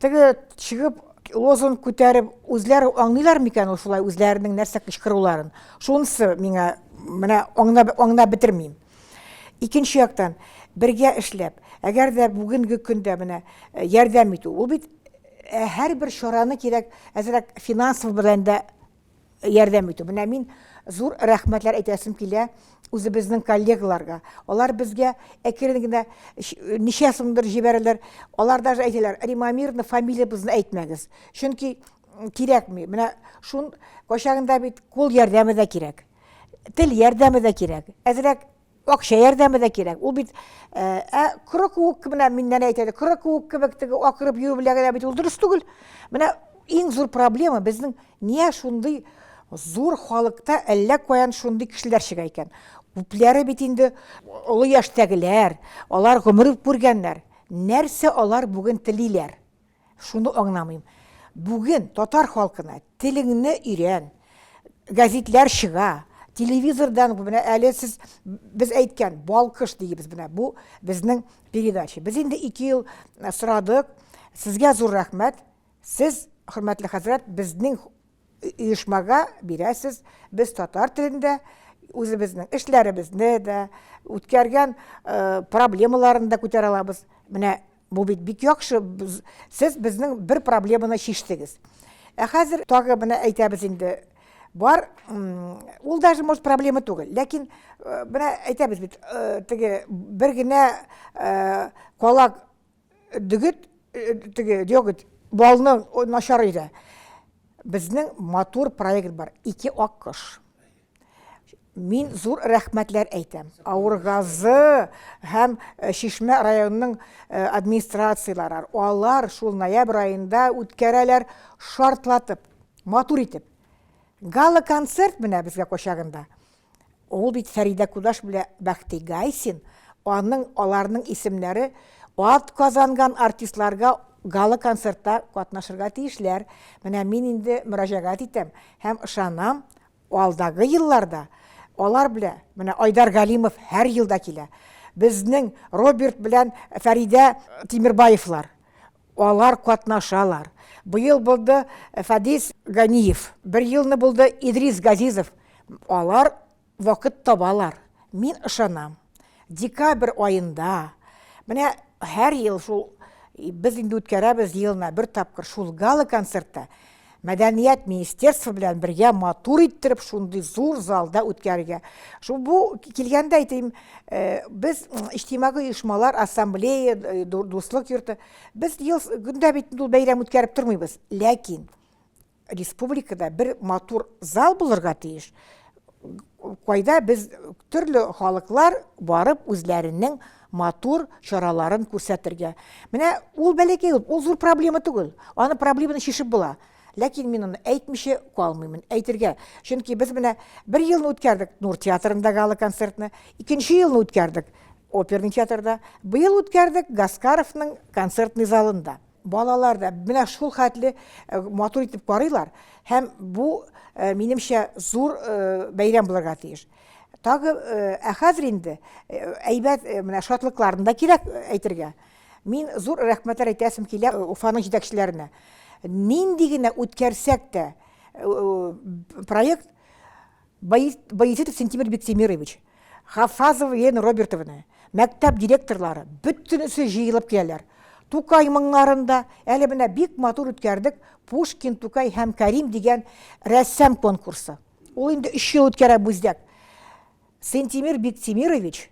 Теге чыгып лозунг күтәреп, үзләре аңлыйлар микән ул шулай үзләренең нәрсә кычкыруларын? Шунысы миңа менә аңна бетермим. Икенче яктан, бергә эшләп, әгәр дә бүгенге көндә менә ярдәм итү, ул бит һәрбер чараны кирәк, әзрәк финансов белән дә ярдәм итү. Менә мин зур рәхмәтләр әйтәсем килә үзебезнең коллегаларга. Алар безгә әкрен генә ничә сумдыр җибәрәләр. Алар даже әйтәләр, Римамирна фамилиябызны әйтмәгез. Чөнки кирәкми. Менә шун качагында бит кул ярдәме дә кирәк. Тел ярдәме дә кирәк. Әзрәк акча ярдәме дә кирәк. Ул бит коры куык менә миннән әйтәде. Коры куык кебек теге акырып йөрү белән бит ул дөрес түгел. Менә иң зур проблема безнең нигә шундый зур халыкта әллә каян шундый кешеләр чыга икән. Күпләре бит инде олы яшьтәгеләр, алар гомер күргәннәр. Нәрсә алар бүген телиләр? Шуны аңламыйм. Бүген татар халкына телеңне өйрән. Газетләр чыга. Телевизордан менә әле сез без әйткән балкыш дигез менә бу безнең передача. Без инде 2 ел сорадык. Сезгә зур рәхмәт. Сез, хөрмәтле хәзрәт, безнең оешмага бирәсез. Без татар телендә үзебезнең эшләребезне дә, үткәргән проблемаларын да күтәрә алабыз. Менә бу бит бик яхшы. Сез безнең бер проблеманы чиштегез. Хәзер тагы менә әйтәбез инде. Бар, ул даже может проблема түгел. Ләкин менә әйтәбез бит, теге бер генә калак дөгет, теге дөгет балны начар иде. Безнең матур проект бар. 2 аккош. Мин зур рәхмәтләр әйтәм. Авыргазы һәм Шишмә районының администрациялары. Алар шул ноябрь айында үткәрәләр шартлатып, матур итеп. Гала концерт менә безгә качагында. Ул бит Фәридә Кудаш белән Бәхти Гайсин, аларның исемнәре ат казанган артистларга гала концертта катнашырга тиешләр. Менә мин инде мөрәҗәгать итәм һәм ышанам, алдагы елларда алар белән менә Айдар Галимов һәр елда килә. Безнең Роберт белән Фәридә Тимербаевлар, алар катнашалар. Быел булды Фадис Ганиев, бер елны булды Идрис Газизов. Алар вакыт табалар. Мин ышанам. Декабрь айында, менә һәр ел шул без инде үткәрәбез елна бер тапкыр шул гала концертта Мәдәният министерство белән бергә матур иттереп шундый зур залда үткәрергә. Шу бу килгәндә әйтим, без иҗтимагый оешмалар, ассамблея, дуслык йорты, без ел көндә бит ул бәйрәм үткәреп тормыйбыз. Ләкин республикада бер матур зал булырга тиеш. Кайда без төрле халыклар барып үзләренең матур чараларын күрсәтергә. Менә ул бәләкәй, ул зур проблема түгел. Аны проблеманы чишеп була. Ләкин мин аны әйтмичә калмыймын, әйтергә. Чөнки без менә бер елны үткәрдек Нур театрында гала концертны, икенче елны үткәрдек оперный театрда, быел үткәрдек Гаскаровның концертный залында. Балалар да менә шул хәтле матур итеп карыйлар һәм бу минемчә зур бәйрәм булырга тиеш. Тагы хәзер инде әйбәт менә шатлыкларында кирәк әйтергә. Мин зур рәхмәтләр әйтәсем килә Уфаның җитәкчеләренә. Нинди генә үткәрсәк тә проект Баязитов Сентимир Бектимирович, Хафазова Елена Робертовна, мәктәп директорлары бөтенесе җыелып киләләр. Тукай моңнарында әле менә бик матур үткәрдек Пушкин, Тукай һәм Карим дигән рәссам конкурсы. Ул инде 3 ел үткәрә бүздәк. Сентимир Бектимирович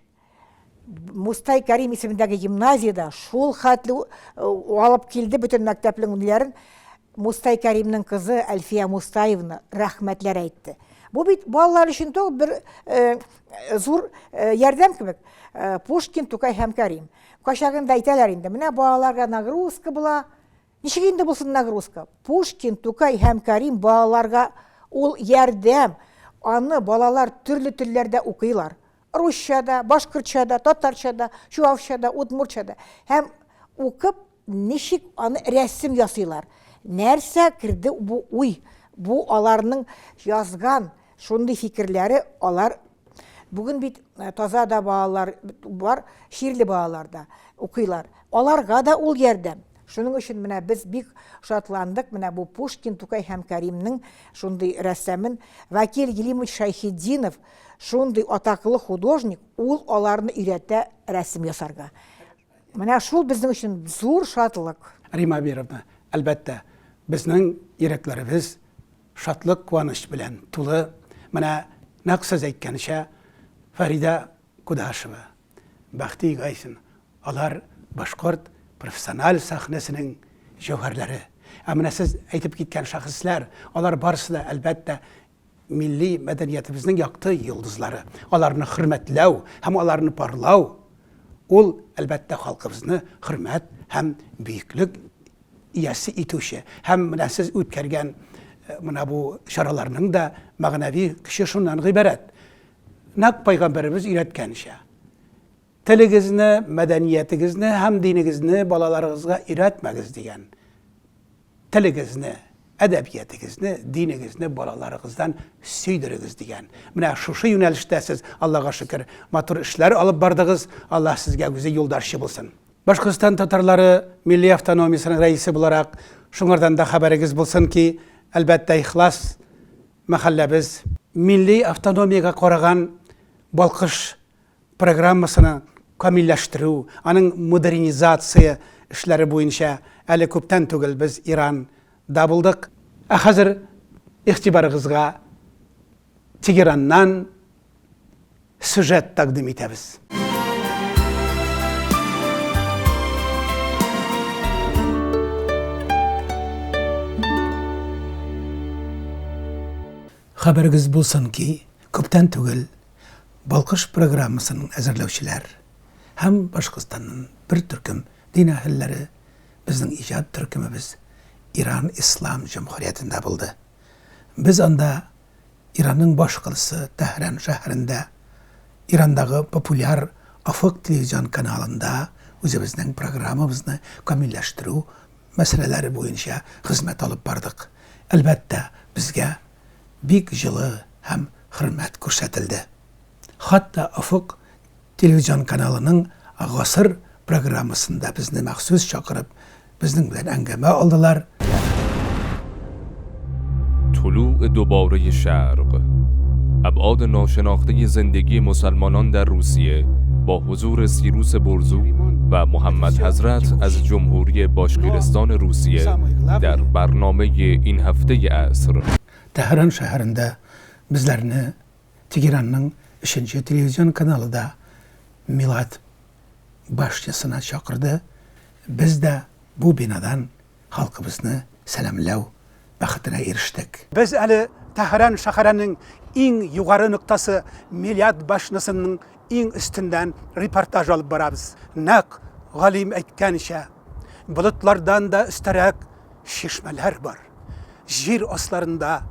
Мустай Карим исемендәге гимназияда шул хәтле алып килде бөтен мәктәпнең үләрен. Мустай Каримның кызы Әлфия Мустаевна рәхмәтләр әйтте. Бу бит балалар өчен бер зур ярдәм кебек. Пушкин, Тукай һәм Карим. Качагында әйтәләр инде, менә балаларга нагрузка була. Ничек инде булсын нагрузка? Пушкин, Тукай һәм Карим балаларга ул ярдәм. Аны балалар төрле телләрдә укыйлар. Русчада, башкортчада, татарчада, чуашчада, удмуртчада. Һәм укып, ничек аны рәсем ясыйлар. Нәрсә кирде бу уй? Бу аларның язган шундый фикерләре, алар Бүгін бит таза да балалар бар, ширлі балалар да укыйлар. Аларга да ул ярдәм. Шуның өчен менә без бик шатландык. Менә бу Пушкин, Тукай һәм Кәримнең шундый рәссамын Вакил Елимович Шайхетдинов, шундый атаклы художник, ул аларны өйрәтә рәсем ясарга. Менә шул безнең өчен зур шатлык. Рима Мировна, әлбәттә, безнең йөрәкләребез шатлык, куаныч белән тулы. Менә нәкъ сез әйткәнчә, Фарида Кудашева, Бахти Гайсин, алар башкорт профессиональ сәхнәсенең җәүһәрләре. Менә сез әйтеп киткән шәхесләр, алар барысы да әлбәттә милли мәдәниятебезнең якты йолдызлары. Аларны хөрмәтләү һәм аларны парлау, ул әлбәттә халкыбызны хөрмәт һәм бөеклек иясе итүче. Һәм менә сез үткәргән менә бу чараларның да мәгънәви кеше шуннан гыйбарәт. Нәкъ пайгамбарыбыз өйрәткәнчә, телегезне, мәдәниятегезне һәм динегезне балаларыгызга өйрәтмәгез дигән. Телегезне, әдәбиятегезне, динегезне балаларыгыздан сөйдерегез дигән. Менә шушы юнәлештә сез, Аллаһка шөкер, матур эшләр алып бардыгыз. Аллаһ сезгә үзе юлдарчы булсын. Башкортстан татарлары милли автономиясының рәисе буларак, шуңардан да хәбәрегез булсын ки, әлбәттә ихлас мәхәлләбез милли автономиягә караган балкыш программасını камилләштерү, аның модернизация эшләре буенча әле күптән түгел без Иранда булдык. Хәзер игътибарыгызга Тегераннан сюжет тәкъдим итәбез. Хәбәрегез булсын ки, күптән түгел Балкыш программасының әзерләүчеләр һәм Башкортстанның бер төркем дин әһелләре безнең иҗат төркемебез Иран Ислам Җумһуриятында булды. Без анда Иранның башкаласы Тәһран шәһәрендә, Ирандагы популяр Афык телевизион каналында үзебезнең программабызны камилләштерү мәсьәләләре буенча хезмәт алып бардык. Әлбәттә, безгә бик җылы һәм хөрмәт күрсәтелде. Хатта Афык телевизион каналының гасыр программасында безне махсус чакырып, безнең белән әңгәмә алдылар. طلوع دوباره شرق ابعاد ناشناخته زندگی مسلمانان در روسیه با حضور سیروس برزو و محمد حضرت از جمهوری باشقیرستان روسیه در برنامه این هفته عصر. Тәһран шәһәрендә безләрне Тегеранның 3-нче телевизион каналында Милад башчысына чакырды. Без дә бу бинадан халкыбызны сәламләү бәхетенә ирештек. Без әле Тәһран шәһәренең иң югары ноктасы Милад башчысының иң өстендән репортаж алып барабыз. Нәкъ галим әйткәнчә, болытлардан да өстәрәк шишмәләр бар. Җир асларында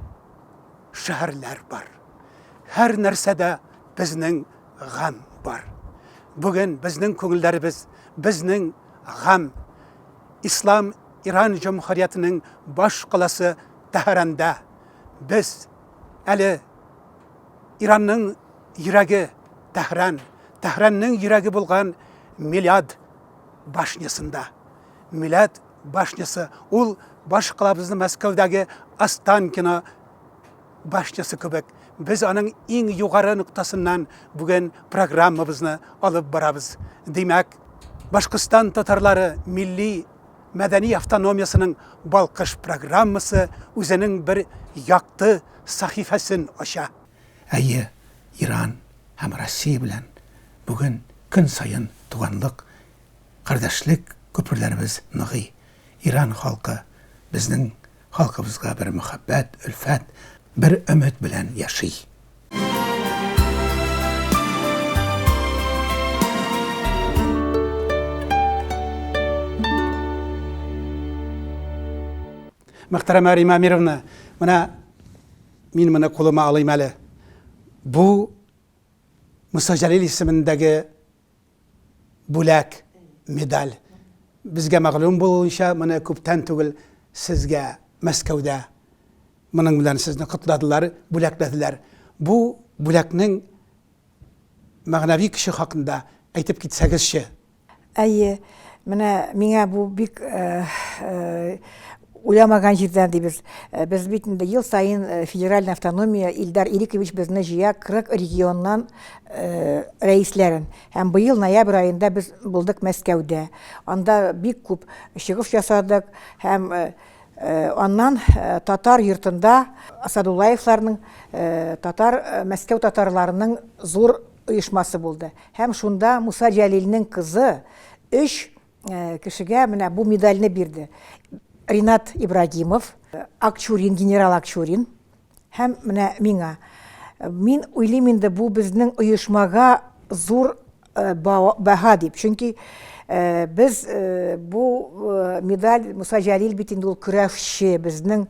шәһәрләр бар. Һәр нәрсәдә безнең гам бар. Бүген безнең күңелләребез, безнең гам Ислам Иран Җумһуриятының баш каласы Тәһранда. Без әле Иранның йөрәге Тәһран, Тәһранның йөрәге булган Милад башнясында. Милад башнясы ул баш калабызны Мәскәүдәге Останкино башнясы кебек. Без аның иң югары ноктасыннан бүген программабызны алып барабыз. Димәк, Башкортстан татарлары милли мәдәни автономиясының балкыш программасы үзенең бер якты сахифасын ача. Әйе, Иран һәм Россия белән бүген көн сайын туганлык, кардәшлек күперләребез ныгый. Иран халкы безнең халкыбызга бер мәхәббәт, үлфәт, бер өмет белән яшый. Мөхтәрәм Рима Мировна, менә мин моны кулыма алыйм әле. Бу Муса Җәлил исемендәге бүләк, медаль. Безгә мәгълүм булуынча, моны күптән түгел сезгә Мәскәүдә моның белән сезне котладылар, бүләкләделәр. Бу бүләкнең мәгънәви кеше хакында әйтеп китсәгезче. Әйе, менә миңа бу бик уйламаган җирдән дибез. Без бит инде ел сайын федераль автономия Илдар Ирикович безне җыя 40 регионнан рәисләрен. Һәм быел ноябрь аенда без булдык Мәскәүдә. Анда бик күп чыгыш ясадык һәм аннан татар йортында Асадуллаевларның татар Мәскәү татарларының зур оешмасы булды. Һәм шунда Муса Җәлилнең кызы 3 кешегә менә бу медальне бирде. Ринат Ибрагимов, Акчурин, генерал Акчурин һәм менә миңа. Мин уйлыйм инде бу безнең оешмага зур баһа дип. Чөнки без бу медаль Муса Җәлил бит инде ул көрәшче, безнең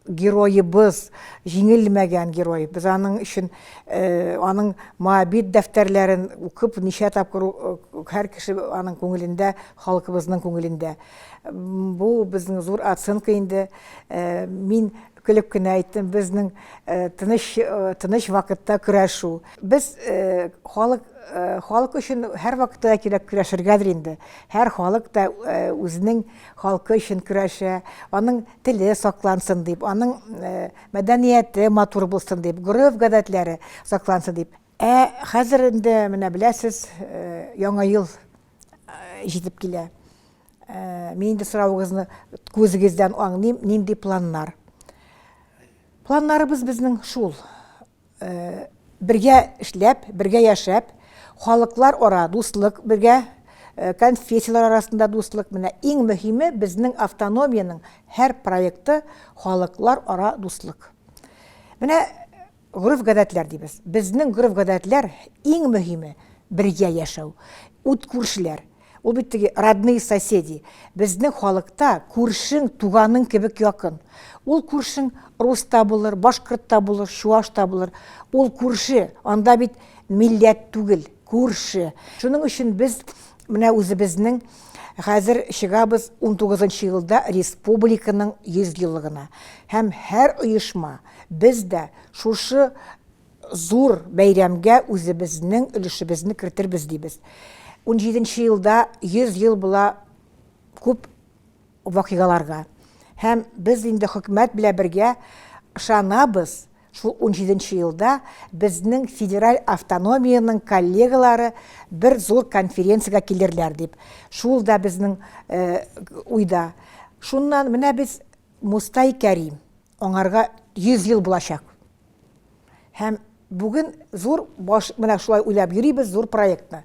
героебыз, җиңелмәгән герой. Без аның өчен аның моабит дәфтәрләрен укып ничә тапкыр һәр кеше аның күңелендә, халкыбызның күңелендә. Бу безнең зур оценка инде. Мин көлеп кенә әйттем, безнең тыныч вакытта көрәшү. Без халык өчен һәр вакытта кирәк көрәшергәдер инде. Һәр халык та үзенең халкы өчен көрәшә, аның теле саклансын дип, аның мәдәнияте матур булсын дип, гореф-гадәтләре саклансын дип. Хәзер инде менә беләсез, яңа ел җитеп килә. Мин инде сорауыгызны күзегездән аңлыйм, нинди планнар. Планнарыбыз безнең шул. Бергә эшләп, бергә яшәп, халыклар ара дуслык, бергә конфессиялар арасында дуслык. Менә иң мөһиме безнең автономияның һәр проекты халыклар ара дуслык. Менә гореф-гадәтләр дибез. Безнең гореф-гадәтләр иң мөһиме бергә яшәү. Ут күршеләр. Ул бит теге родные соседи. Безнең халыкта күршең туганың кебек якын. Ул күршең руста булыр, башкортта булыр, чуашта булыр. Ул күрше, анда бит милләт түгел, күрше. Шуның өчен без менә үзебезнең хәзер чыгабыз 19 елда республиканың 100 еллыгына. Һәм һәр оешма бездә шушы зур бәйрәмгә үзебезнең өлешебезне кертирбез дибез. 17 елда 100 ел була күп вакыйгаларга. Һәм без инде хөкүмәт белән бергә ышанабыз, шул 17 елда безнең федераль автономияның коллегалары бер зур конференцияга килерләр дип. Шул да безнең уйда. Шуннан менә без Мустай Кәрим аңарга 100 ел булачак. Һәм бүген зур менә шулай уйлап йөрибез зур проектны.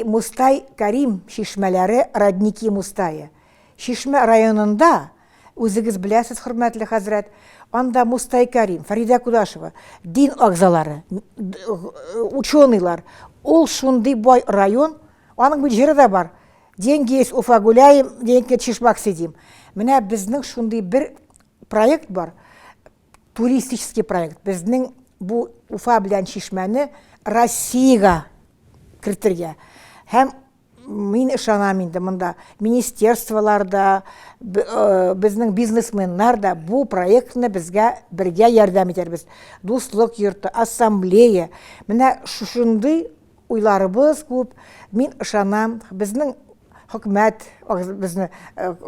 Мустай Кәрим шишмәләре, родники Мустая. Шишмә районында, үзегез беләсез, хөрмәтле хәзрәт, анда Мустай Кәрим, Фарида Кудашева, дин агзалары, ученыйлар. Ул шундый бай район, аның бит җире дә бар. Деньги есть, Уфа гуляем, деньги чишмак сидим. Менә безнең шундый бер проект бар, туристический проект. Безнең бу Уфа белән Чишмәне Россиягә кертергә. Һәм мин ышанам инде монда министерстволарда, безнең бизнесменнар да бу проектны безгә бергә ярдәм итәрбез. Дуслык йорты, ассамблея. Менә шушындый уйларыбыз күп. Мин ышанам, безнең хөкүмәт безне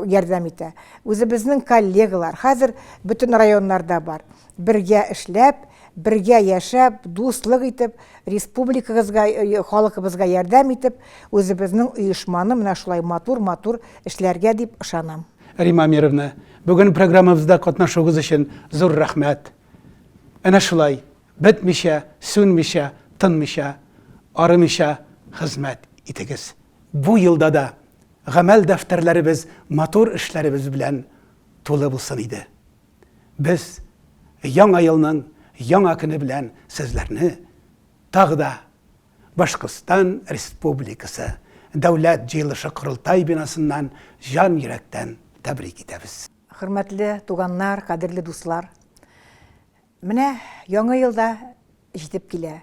ярдәм итә. Үзебезнең коллегалар хәзер бөтен районнарда бар. Бергә эшләп, бергә яшәп, дуслык итеп, республикабызга, халкыбызга ярдәм итеп, үзебезнең оешманы менә шулай матур эшләргә дип ышанам. Рима Амировна, бүген программабызда катнашуыгыз өчен зур рәхмәт. Әнә шулай бетмичә, сүнмичә, тынмичә, арымичә хезмәт итегез. Бу елда да гамәл дәфтәрләребез матур эшләребез белән тулы булсын иде. Без яңа елның яңа көне белән сезләрне тагы да Башкортстан Республикасы Дәүләт җыелышы Корылтай бинасыннан җан йөрәктән тәбрик итәбез. Хөрмәтле туганнар, кадерле дуслар. Менә яңа елда җитеп килә.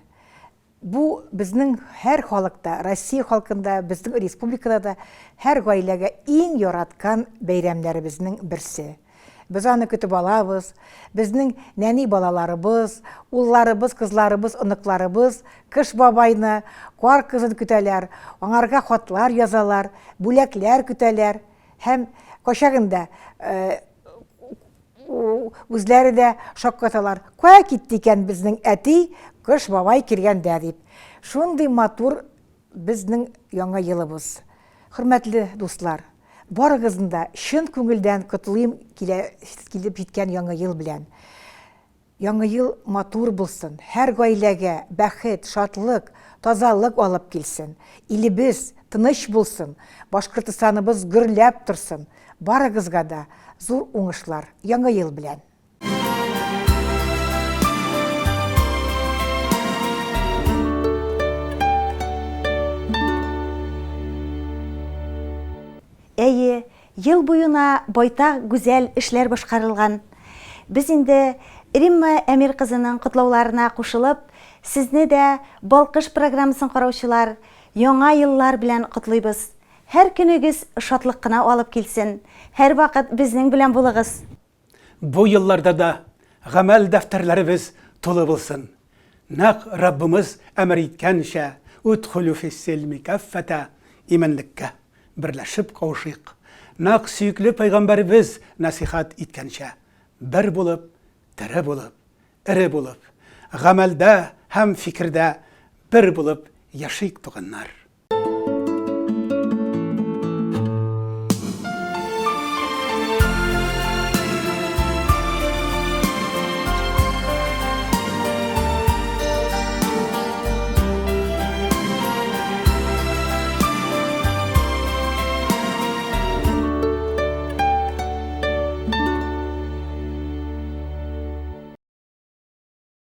Бу безнең һәр халыкта, Россия халкында, безнең республикада да һәр гаиләгә иң яраткан бәйрәмнәребезнең берсе. Біз аны күтіп алабыз. Біздің нәни балаларыбыз, улларыбыз, кызларыбыз, ыныкларыбыз Кыш бабайны, куар кызын көтәләр, аңарга хатлар язалар, бүләкләр көтәләр. Һәм качагында үзләре дә шаккаталар. Кая китте икән безнең әти Кыш бабай килгәндә дип. Шундый матур безнең яңа елыбыз. Хөрмәтле дуслар, барыгызны да чын күңелдән котлыйм килеп җиткән яңа ел белән. Яңа ел матур булсын, һәр гаиләгә бәхет, шатлык, тазалык алып килсен. Илебез тыныч булсын, Башкортстаныбыз гөрләп торсын. Барыгызга да зур уңышлар яңа ел белән. Әйе, ел буена байтак гүзәл эшләр башкарылган. Без инде Римма Әмир кызының котлауларына кушылып, сезне дә Балкыш программасын караучылар яңа еллар белән котлыйбыз. Һәр көнегез шатлык кына алып килсен. Һәр вакыт безнең белән булыгыз. Бу елларда да гамәл дәфтәрләребез тулы булсын. Нәк Раббымыз әмер иткәнчә, удхулу фис-силми каффата, иманлыкка берләшеп кавышыйк. Нәк сөйкле пайгамбарыбыз насихат иткәнчә, бер булып, тере булып, ире булып, гамәлдә һәм фикердә бер булып яшыйк туганнар.